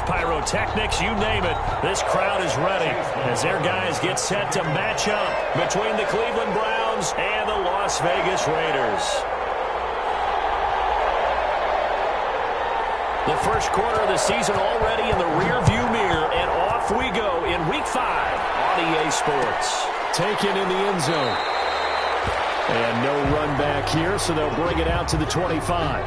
pyrotechnics, you name it. This crowd is ready as their guys get set to match up between the Cleveland Browns and the Las Vegas Raiders. The first quarter of the season already in the rearview mirror, and off we go in Week 5 on EA Sports. Taken in the end zone. And no run back here, so they'll bring it out to the 25.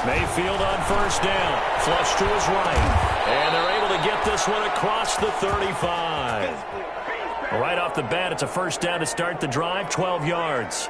Mayfield on first down. Flush to his right. And they're able to get this one across the 35. Right off the bat, it's a first down to start the drive, 12 yards.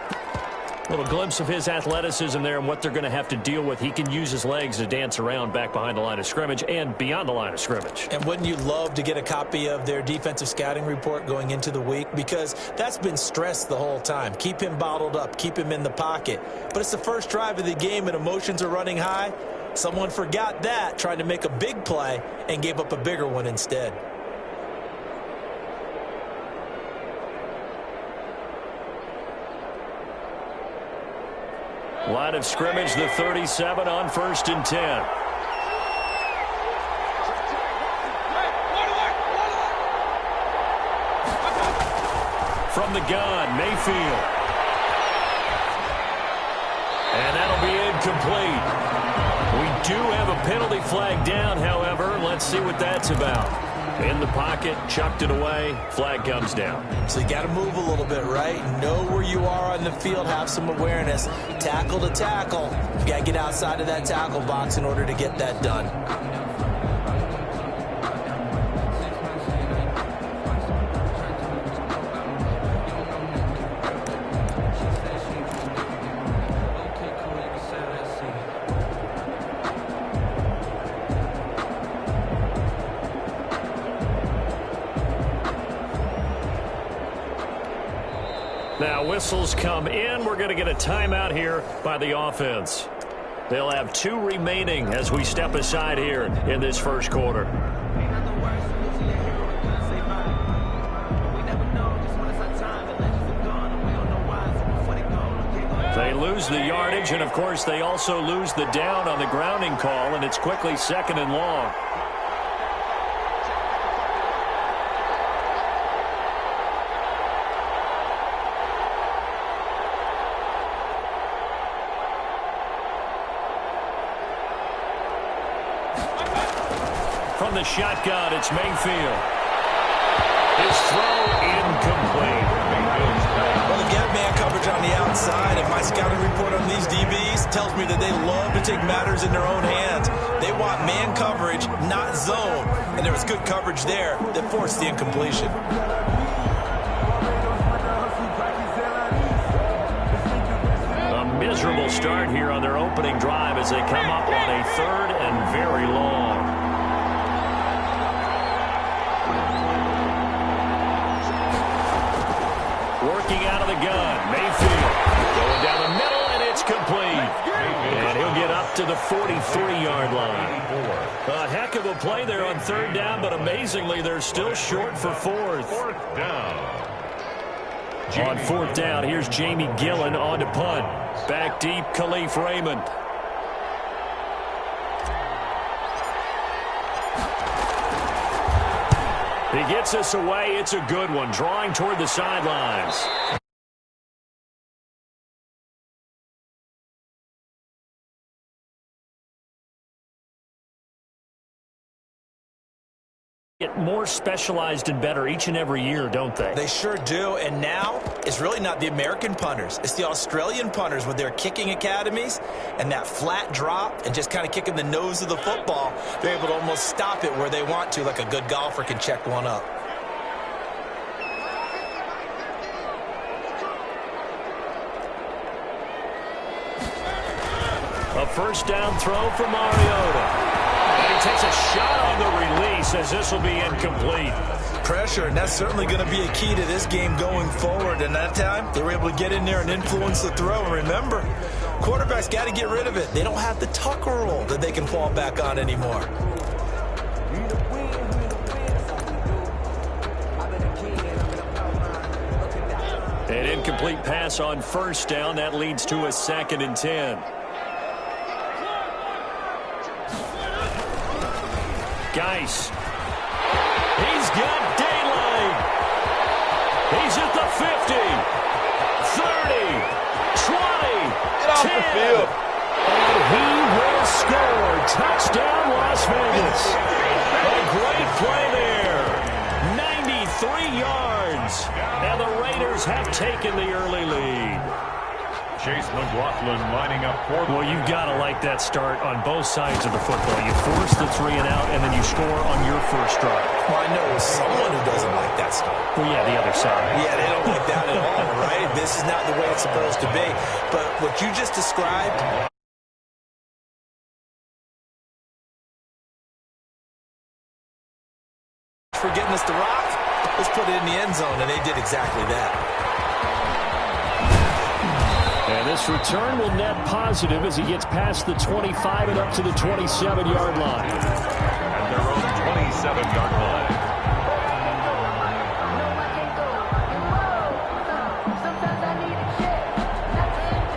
A little glimpse of his athleticism there and what they're going to have to deal with. He can use his legs to dance around back behind the line of scrimmage and beyond the line of scrimmage. And wouldn't you love to get a copy of their defensive scouting report going into the week? Because that's been stressed the whole time. Keep him bottled up. Keep him in the pocket. But it's the first drive of the game and emotions are running high. Someone forgot that, tried to make a big play, and gave up a bigger one instead. Line of scrimmage, the 37 on first and 10. From the gun, Mayfield. And that'll be incomplete. We do have a penalty flag down, however. Let's see what that's about. In the pocket, chucked it away, flag comes down. So you got to move a little bit, right? Know where you are on the field, have some awareness. Tackle to tackle. You got to get outside of that tackle box in order to get that done. Now whistles come in. We're going to get a timeout here by the offense. They'll have 2 remaining as we step aside here in this first quarter. They lose the yardage, and of course they also lose the down on the grounding call, and it's quickly second and long. From the shotgun, it's Mayfield. His throw incomplete. Well, they've got man coverage on the outside, and my scouting report on these DBs tells me that they love to take matters in their own hands. They want man coverage, not zone. And there was good coverage there that forced the incompletion. A miserable start here on their opening drive as they come up on a 3rd and very long. Working out of the gun, Mayfield going down the middle, and it's complete. And he'll get up to the 43-yard line. A heck of a play there on 3rd down, but amazingly, they're still short for 4th. 4th down. On 4th down, here's Jamie Gillen on to punt. Back deep, Khalif Raymond. He gets us away. It's a good one. Drawing toward the sidelines. Get more specialized and better each and every year, don't they? They sure do. And now it's really not the American punters. It's the Australian punters with their kicking academies and that flat drop and just kind of kicking the nose of the football. They're able to almost stop it where they want to, like a good golfer can check one up. A first down throw for Mariota. And he takes a shot on the release as this will be incomplete. Pressure, and that's certainly going to be a key to this game going forward. And that time, they were able to get in there and influence the throw. And remember, quarterbacks got to get rid of it. They don't have the Tucker rule that they can fall back on anymore. An incomplete pass on first down. That leads to a 2nd and 10. Geis. He's got daylight. He's at the 50, 30, 20, Get off 10. the field. And he will score. Touchdown, Las Vegas. A great play there. 93 yards. And the Raiders have taken the early lead. Chase McLaughlin lining up for them. Well, you've got to like that start on both sides of the football. You force the 3 and out, and then you score on your first drive. Well, I know someone who doesn't like that start. Well, yeah, the other side. Yeah, they don't like that at all, right? This is not the way it's supposed to be. But what you just described... for getting us to rock, let's put it in the end zone, and they did exactly that. And this return will net positive as he gets past the 25 and up to the 27-yard line. At their own 27-yard line.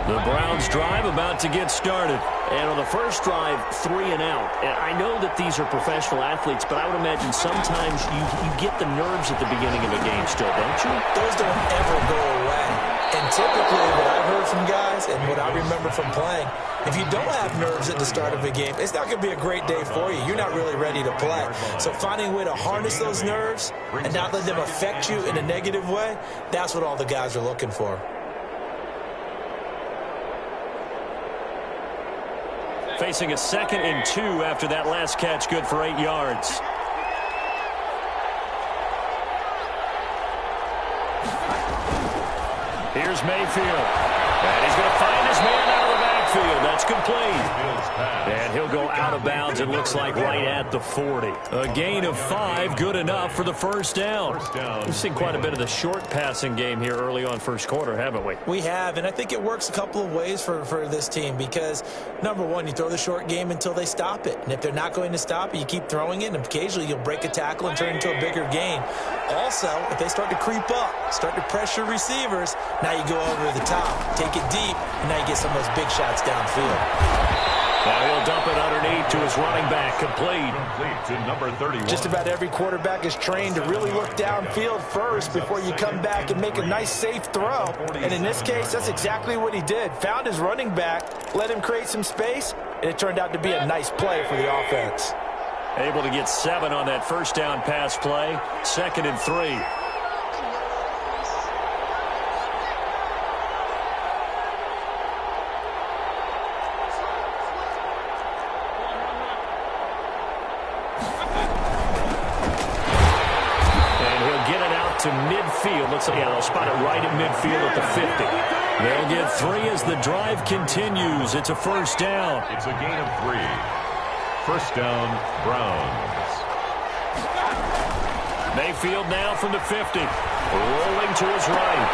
The Browns drive about to get started. And on the first drive, 3 and out. And I know that these are professional athletes, but I would imagine sometimes you get the nerves at the beginning of a game still, don't you? Those don't ever go away. And typically what I've heard from guys and what I remember from playing, if you don't have nerves at the start of a game, it's not going to be a great day for you. You're not really ready to play. So finding a way to harness those nerves and not let them affect you in a negative way, that's what all the guys are looking for. Facing a 2nd and 2 after that last catch, good for 8 yards. Here's Mayfield. And he's going to find his man out of the backfield. That's complete. And he'll go out of bounds, it looks like, right at the 40. A gain of 5, good enough for the first down. We've seen quite a bit of the short passing game here early on first quarter, haven't we? We have, and I think it works a couple of ways for this team because, number one, you throw the short game until they stop it. And if they're not going to stop it, you keep throwing it, and occasionally you'll break a tackle and turn it into a bigger gain. Also, if they start to creep up, start to pressure receivers, now you go over the top, take it deep, and now you get some of those big shots downfield. Now he'll dump it underneath to his running back, complete. To number 31. Just about every quarterback is trained to really look downfield first before you come back and make a nice, safe throw. And in this case, that's exactly what he did. Found his running back, let him create some space, and it turned out to be a nice play for the offense. Able to get 7 on that first down pass play. 2nd and 3. To midfield. Looks like they'll spot it right at midfield at the 50. They'll get 3 as the drive continues. It's a first down. It's a gain of 3. First down, Browns. Mayfield now from the 50. Rolling to his right.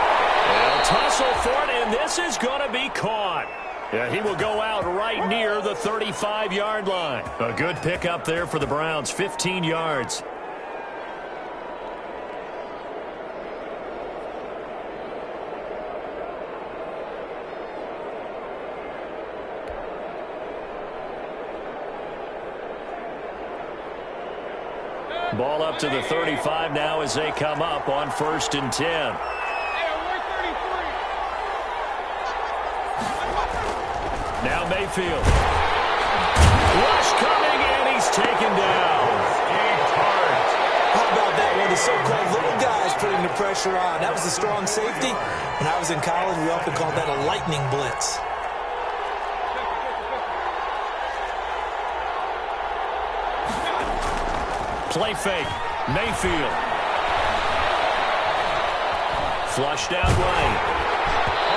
They'll tussle for it, and this is going to be caught. Yeah, he will go out right near the 35-yard line. A good pickup there for the Browns, 15 yards. Ball up to the 35 now as they come up on 1st and 10. Now Mayfield. Rush coming, and he's taken down. the so-called little guys putting the pressure on. That was a strong safety. When I was in college, we often called that a lightning blitz. Play fake. Mayfield. Flushed out right.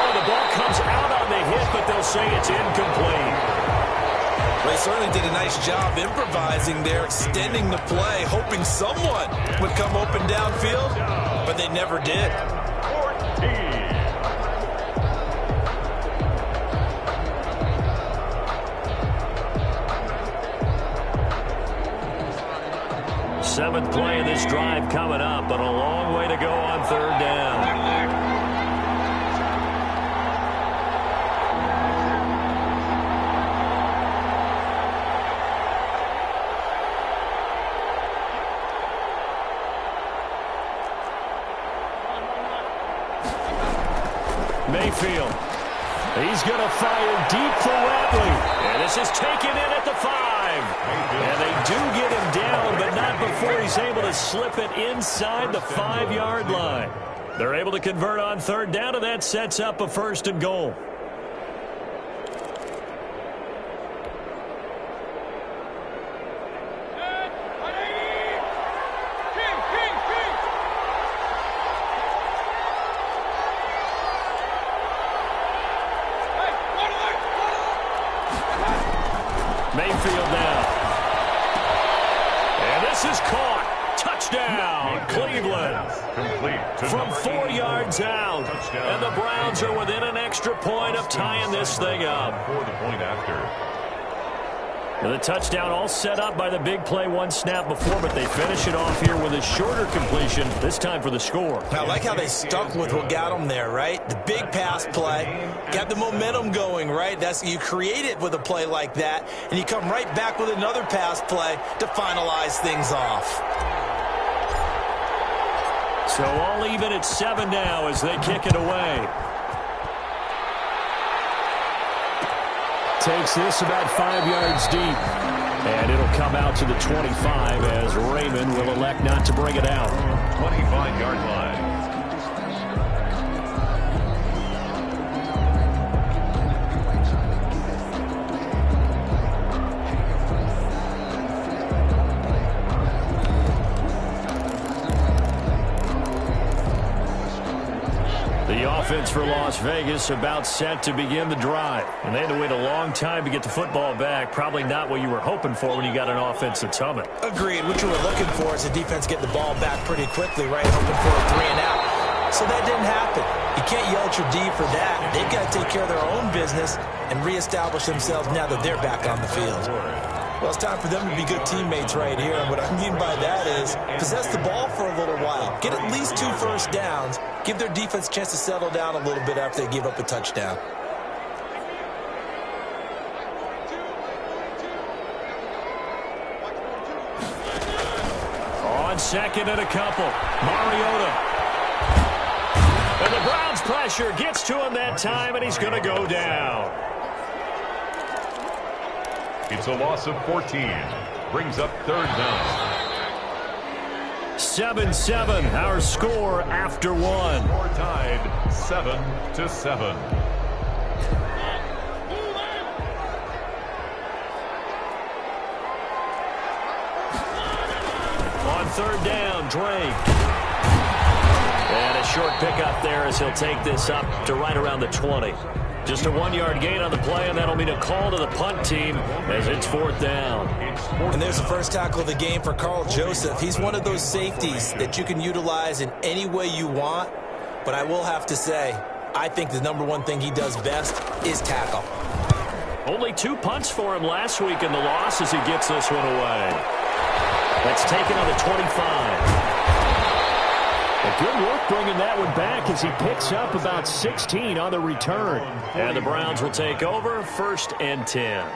Oh, the ball comes out on the hit, but they'll say it's incomplete. They certainly did a nice job improvising there, extending the play, hoping someone would come open downfield, but they never did. 14. Seventh play of this drive coming up, but a long way to go on third down. Mayfield. He's going to fire deep for Ratley. And this is taken in at the 5. And they do get him down, but not before he's able to slip it inside the 5-yard line. They're able to convert on third down, and that sets up a 1st and goal. Mayfield now. And this is caught. Touchdown, Cleveland. From 4 yards out. And the Browns are within an extra point of tying this thing up. For the point after. And the touchdown all set up by the big play one snap before, but they finish it off here with a shorter completion, this time for the score. I like how they stuck with what got them there, right? The big pass play, got the momentum going, right? You create it with a play like that, and you come right back with another pass play to finalize things off. So all even at 7 now as they kick it away. Takes this about 5 yards deep. And it'll come out to the 25 as Raymond will elect not to bring it out. 25-yard line. The offense for Las Vegas about set to begin the drive. And they had to wait a long time to get the football back. Probably not what you were hoping for when you got an offense that's humming. Agreed. What you were looking for is the defense getting the ball back pretty quickly, right? Hoping for a 3 and out. So that didn't happen. You can't yell at your D for that. They've got to take care of their own business and reestablish themselves now that they're back on the field. Well, it's time for them to be good teammates right here. And what I mean by that is possess the ball for a little while. Get at least 2 first downs. Give their defense a chance to settle down a little bit after they give up a touchdown. On second and a couple. Mariota. And the Browns pressure gets to him that time, and he's going to go down. It's a loss of 14. Brings up third down. 7-7, our score after 1. Score tied 7-7. On third down, Drake. And a short pickup there as he'll take this up to right around the 20. Just a 1-yard gain on the play, and that'll mean a call to the punt team as it's 4th down. And there's the first tackle of the game for Carl Joseph. He's one of those safeties that you can utilize in any way you want. But I will have to say, I think the number one thing he does best is tackle. Only 2 punts for him last week in the loss as he gets this one away. That's taken on the 25. Good work bringing that one back as he picks up about 16 on the return. And the Browns will take over 1st and 10.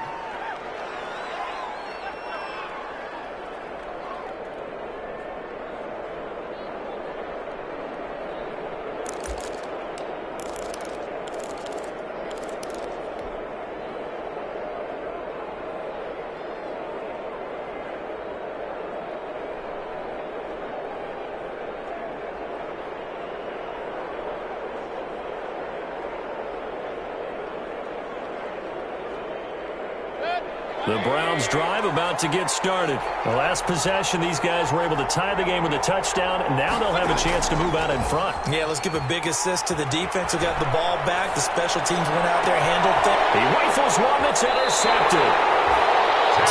The Browns drive about to get started. The last possession, these guys were able to tie the game with a touchdown, and now they'll have a chance to move out in front. Yeah, let's give a big assist to the defense who got the ball back. The special teams went out there and handled things. He rifles one that's intercepted.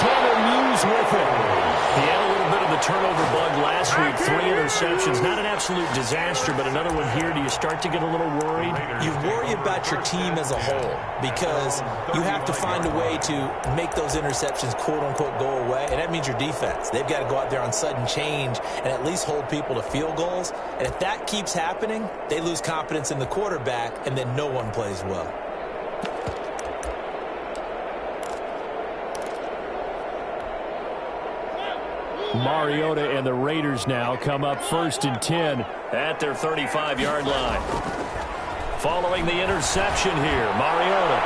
Tanner Muse with it. He had a little bit of the turnover bug last week. 3 interceptions. Not an absolute disaster, but another one here. Do you start to get a little worried? You worry about your team as a whole because you have to find a way to make those interceptions, quote-unquote, go away, and that means your defense. They've got to go out there on sudden change and at least hold people to field goals. And if that keeps happening, they lose confidence in the quarterback, and then no one plays well. Mariota and the Raiders now come up 1st and 10 at their 35-yard line. Following the interception here, Mariota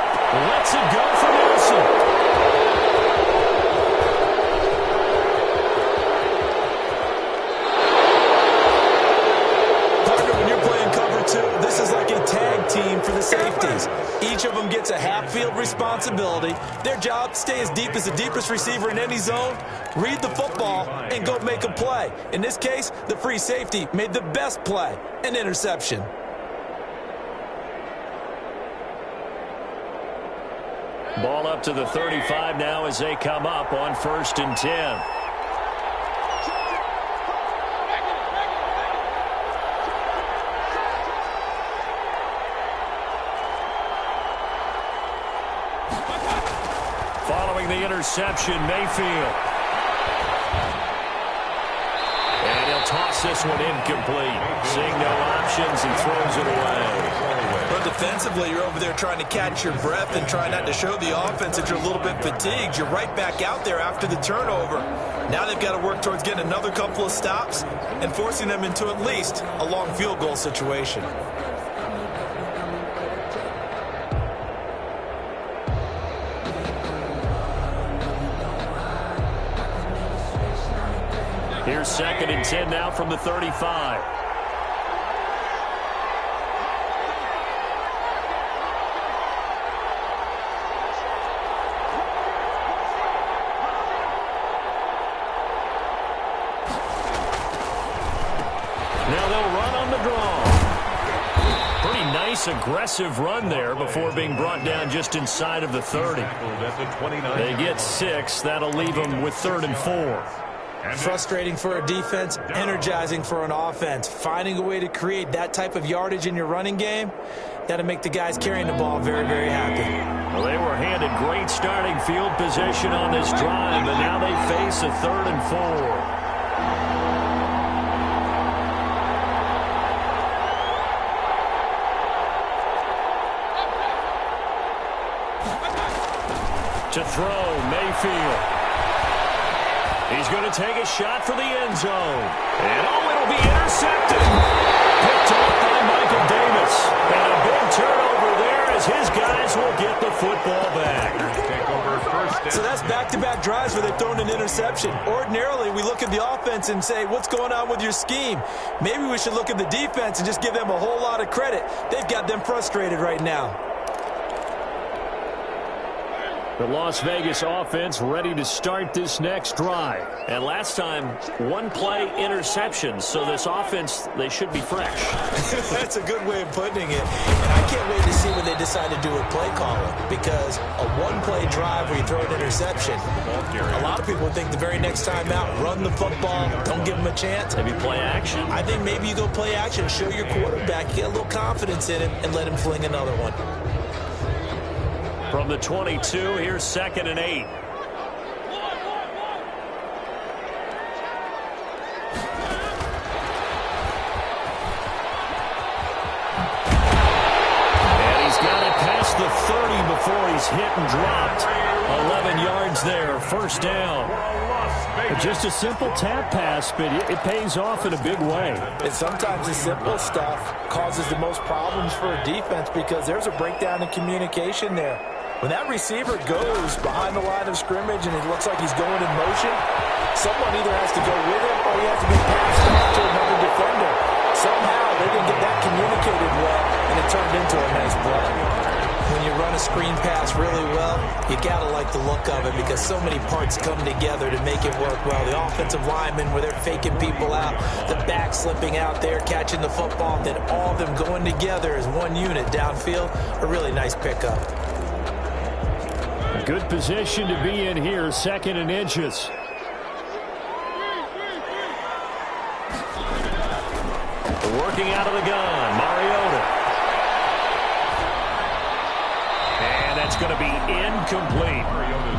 lets it go for Nelson. This is like a tag team for the safeties. Each of them gets a half-field responsibility. Their job, stay as deep as the deepest receiver in any zone, read the football, and go make a play. In this case, the free safety made the best play, an interception. Ball up to the 35 now as they come up on 1st and 10. Following the interception, Mayfield. And he'll toss this one incomplete. Seeing no options and throws it away. But defensively, you're over there trying to catch your breath and try not to show the offense that you're a little bit fatigued. You're right back out there after the turnover. Now they've got to work towards getting another couple of stops and forcing them into at least a long field goal situation. Here's 2nd and 10 now from the 35. Now they'll run on the draw. Pretty nice, aggressive run there before being brought down just inside of the 30. They get 6. That'll leave them with 3rd and 4. Frustrating for a defense, energizing for an offense. Finding a way to create that type of yardage in your running game, that'll make the guys carrying the ball very, very happy. Well, they were handed great starting field position on this drive, but now they face a 3rd and 4. To throw, Mayfield. He's going to take a shot for the end zone. And, it'll be intercepted. Picked off by Michael Davis. And a big turnover there as his guys will get the football back. So that's back-to-back drives where they've thrown an interception. Ordinarily, we look at the offense and say, what's going on with your scheme? Maybe we should look at the defense and just give them a whole lot of credit. They've got them frustrated right now. The Las Vegas offense ready to start this next drive. And last time, 1-play interception. So this offense, they should be fresh. That's a good way of putting it. And I can't wait to see what they decide to do with play calling. Because a 1-play drive where you throw an interception, a lot of people think the very next time out, run the football, don't give them a chance. Maybe play action. I think maybe you go play action, show your quarterback, get a little confidence in him, and let him fling another one. From the 22, here's 2nd and 8. And he's got it past the 30 before he's hit and dropped. 11 yards there, 1st down. Just a simple tap pass, but it pays off in a big way. And sometimes the simple stuff causes the most problems for a defense because there's a breakdown in communication there. When that receiver goes behind the line of scrimmage and it looks like he's going in motion, someone either has to go with him or he has to be passed off to another defender. Somehow they didn't get that communicated well, and it turned into a nice play. When you run a a screen pass really well, you got to like the look of it because so many parts come together to make it work well. The offensive linemen, where they're faking people out, the back slipping out there, catching the football, then all of them going together as one unit downfield. A really nice pickup. A good position to be in here, 2nd and inches. Working out of the gun, Mariota. And that's going to be incomplete.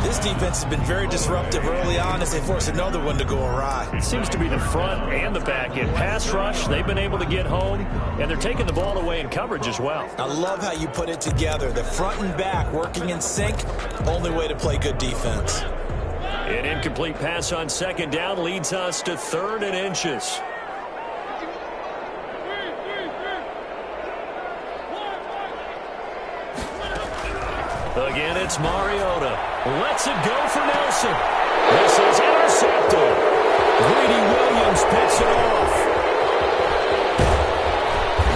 This defense has been very disruptive early on as they force another one to go awry. It seems to be the front and the back end. Pass rush, they've been able to get home, and they're taking the ball away in coverage as well. I love how you put it together. The front and back working in sync, only way to play good defense. An incomplete pass on 2nd down leads us to 3rd and inches. Again, it's Mariota. Lets it go for Nelson. This is intercepted. Greedy Williams picks it off.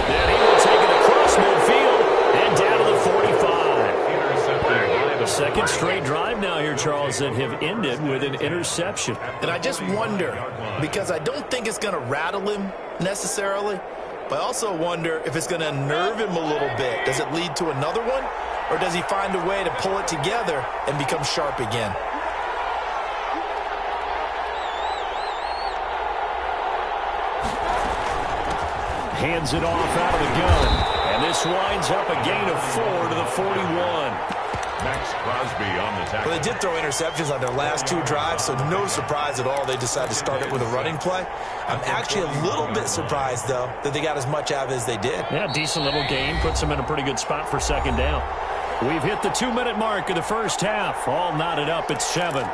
And he will take it across midfield and down to the 45. The 2nd straight drive now here, Charles, that have ended with an interception. And I just wonder, because I don't think it's going to rattle him necessarily, but I also wonder if it's going to unnerve him a little bit. Does it lead to another one? Or does he find a way to pull it together and become sharp again? Hands it off out of the gun. And this winds up a gain of 4 to the 41. Max Crosby on the tackle. Well, they did throw interceptions on their last 2 drives, so no surprise at all they decided to start it with a running play. I'm actually a little bit surprised, though, that they got as much out of it as they did. Yeah, decent little gain. Puts them in a pretty good spot for 2nd down. We've hit the 2-minute mark of the first half. All knotted up at 7.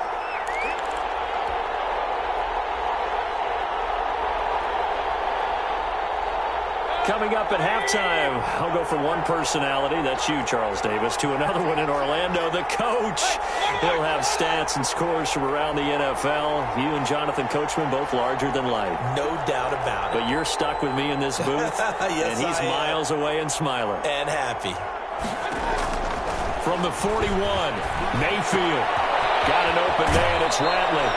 Coming up at halftime, I'll go from one personality, that's you, Charles Davis, to another one in Orlando, the coach. He'll have stats and scores from around the NFL. You and Jonathan Coachman, both larger than life. No doubt about it. But you're stuck with me in this booth, yes, and he's miles away and smiling. And happy. From the 41, Mayfield. Got an open man, it's Ratley.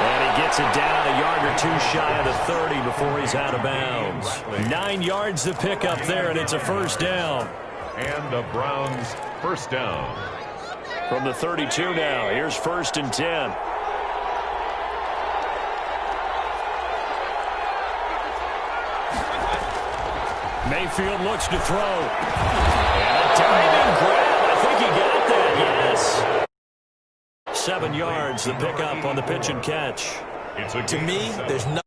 And he gets it down a yard or 2 shy of the 30 before he's out of bounds. 9 yards to pick up there, and it's a 1st down. And the Browns 1st down. From the 32 now, here's 1st and 10. Mayfield looks to throw. And a diving grab. I think he got that, yes. 7 yards, the pickup on the pitch and catch. To me, there's nothing